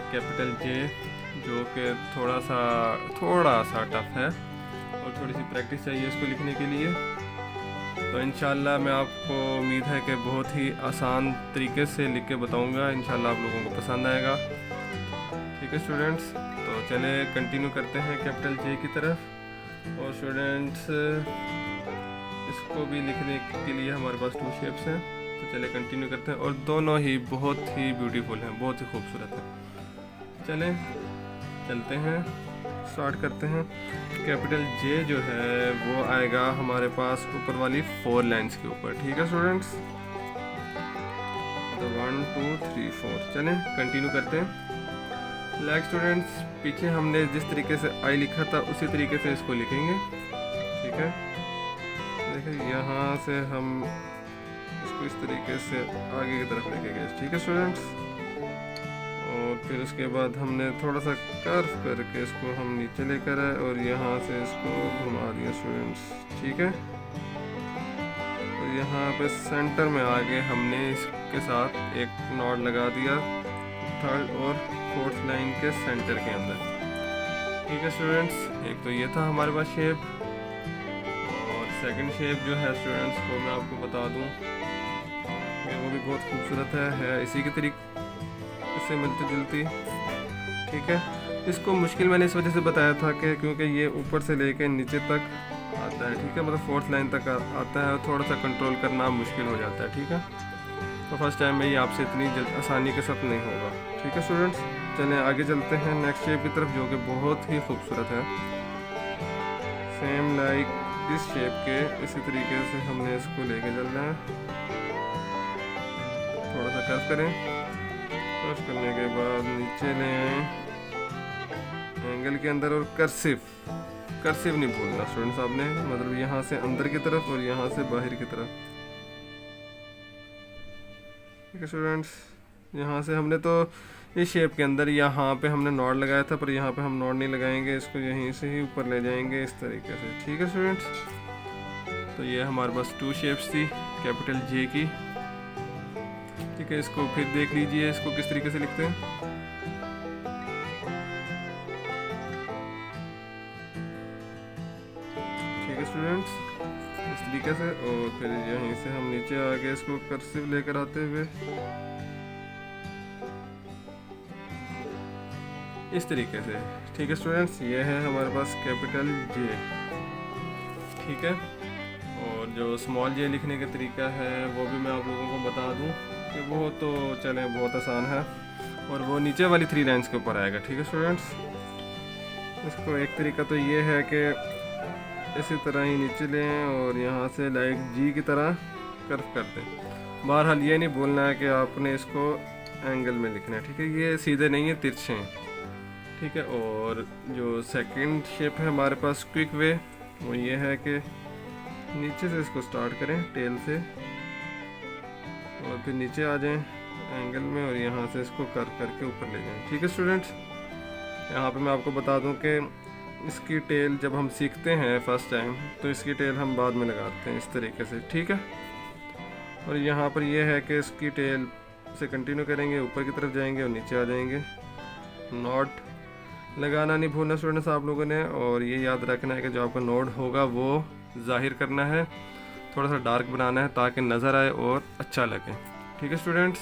Capital J, जो कि थोड़ा सा टफ है और थोड़ी सी प्रैक्टिस चाहिए इसको लिखने के लिए। तो इंशाल्लाह मैं आपको उम्मीद है कि बहुत ही आसान तरीके से लिख के बताऊँगा। इंशाल्लाह आप लोगों को पसंद आएगा। ठीक है स्टूडेंट्स, तो चले कंटिन्यू करते हैं कैपिटल जे की तरफ। और स्टूडेंट्स, इसको भी लिखने के लिए हमारे पास 2 शेप्स हैं, तो चले कंटिन्यू करते हैं। और दोनों ही बहुत ही ब्यूटीफुल हैं, बहुत ही खूबसूरत हैं। चलें चलते हैं, स्टार्ट करते हैं। कैपिटल जे जो है वो आएगा हमारे पास ऊपर वाली 4 लाइन्स के ऊपर। ठीक है स्टूडेंट्स, तो 1 2 3 4। चलें कंटिन्यू करते हैं। लाइक स्टूडेंट्स, पीछे हमने जिस तरीके से आई लिखा था उसी तरीके से इसको लिखेंगे। ठीक है, देखिए यहाँ से हम इसको इस तरीके से आगे की तरफ लेके गए। ठीक है स्टूडेंट्स, और फिर उसके बाद हमने थोड़ा सा कर्व करके इसको हम नीचे लेकर आए और यहाँ से इसको घुमा दिया स्टूडेंट्स। ठीक है, तो यहाँ पे सेंटर में आगे हमने इसके साथ एक नॉट लगा दिया 3rd और 4th लाइन के सेंटर के अंदर। ठीक है स्टूडेंट्स, एक तो ये था हमारे पास शेप। और सेकंड शेप जो है स्टूडेंट्स, वो मैं आपको बता दूं कि वो भी बहुत खूबसूरत है इसी के तरीके से मिलती जुलती। ठीक है, इसको मुश्किल मैंने इस वजह से बताया था कि क्योंकि ये ऊपर से लेके नीचे तक आता है। ठीक है, मतलब 4th लाइन तक आता है और थोड़ा सा कंट्रोल करना मुश्किल हो जाता है। ठीक है, तो फर्स्ट टाइम में ये आपसे इतनी आसानी के साथ नहीं होगा। ठीक है स्टूडेंट्स, चलें आगे चलते हैं नेक्स्ट शेप की तरफ, जो कि बहुत ही खूबसूरत है। सेम लाइक इस शेप के इसी तरीके से हमने इसको लेके चलना है। थोड़ा सा कर्व करें, कर्व करने के बाद नीचे ले आए एंगल के अंदर, और कर्सिव नहीं भूलना स्टूडेंट्स आपने, मतलब यहाँ से अंदर की तरफ और यहाँ से बाहर की तरफ। ठीक है स्टूडेंट्स, यहाँ से हमने तो इस शेप के अंदर यहाँ पे हमने नॉट लगाया था, पर यहाँ पे हम नॉट नहीं लगाएंगे, इसको यहीं से ही ऊपर ले जाएंगे इस तरीके से। ठीक है स्टूडेंट्स, तो ये हमारे पास 2 शेप्स थी कैपिटल जे की। ठीक है, इसको फिर देख लीजिए इसको किस तरीके से लिखते हैं। ठीक है स्टूडेंट्स, इस तरीके से, और फिर यहीं से हम नीचे आगे इसको कर्सिव लेकर आते हुए इस तरीके से। ठीक है स्टूडेंट्स, ये है हमारे पास कैपिटल जे। ठीक है, और जो स्मॉल जे लिखने का तरीका है वो भी मैं आप लोगों को बता दूं कि वो तो चलें बहुत आसान है, और वो नीचे वाली 3 लाइन्स के ऊपर आएगा। ठीक है स्टूडेंट्स, इसको एक तरीका तो ये है कि इसी तरह ही नीचे लें और यहाँ से लाइक जी की तरह कर्व कर दें। बहरहाल ये नहीं बोलना है कि आपने इसको एंगल में लिखना है। ठीक है, ये सीधे नहीं है, तिरछे हैं। ठीक है, और जो सेकंड शेप है हमारे पास क्विक वे, वो ये है कि नीचे से इसको स्टार्ट करें टेल से, और फिर नीचे आ जाएं एंगल में और यहाँ से इसको कर्व करके ऊपर ले जाएं। ठीक है स्टूडेंट्स, यहाँ पे मैं आपको बता दूं कि इसकी टेल जब हम सीखते हैं फर्स्ट टाइम, तो इसकी टेल हम बाद में लगाते हैं इस तरीके से। ठीक है, और यहाँ पर यह है कि इसकी टेल से कंटिन्यू करेंगे, ऊपर की तरफ जाएंगे और नीचे आ जाएंगे। नॉट लगाना नहीं भूलना स्टूडेंट्स आप लोगों ने, और ये याद रखना है कि जो आपका नोड होगा वो जाहिर करना है, थोड़ा सा डार्क बनाना है ताकि नज़र आए और अच्छा लगे। ठीक है स्टूडेंट्स।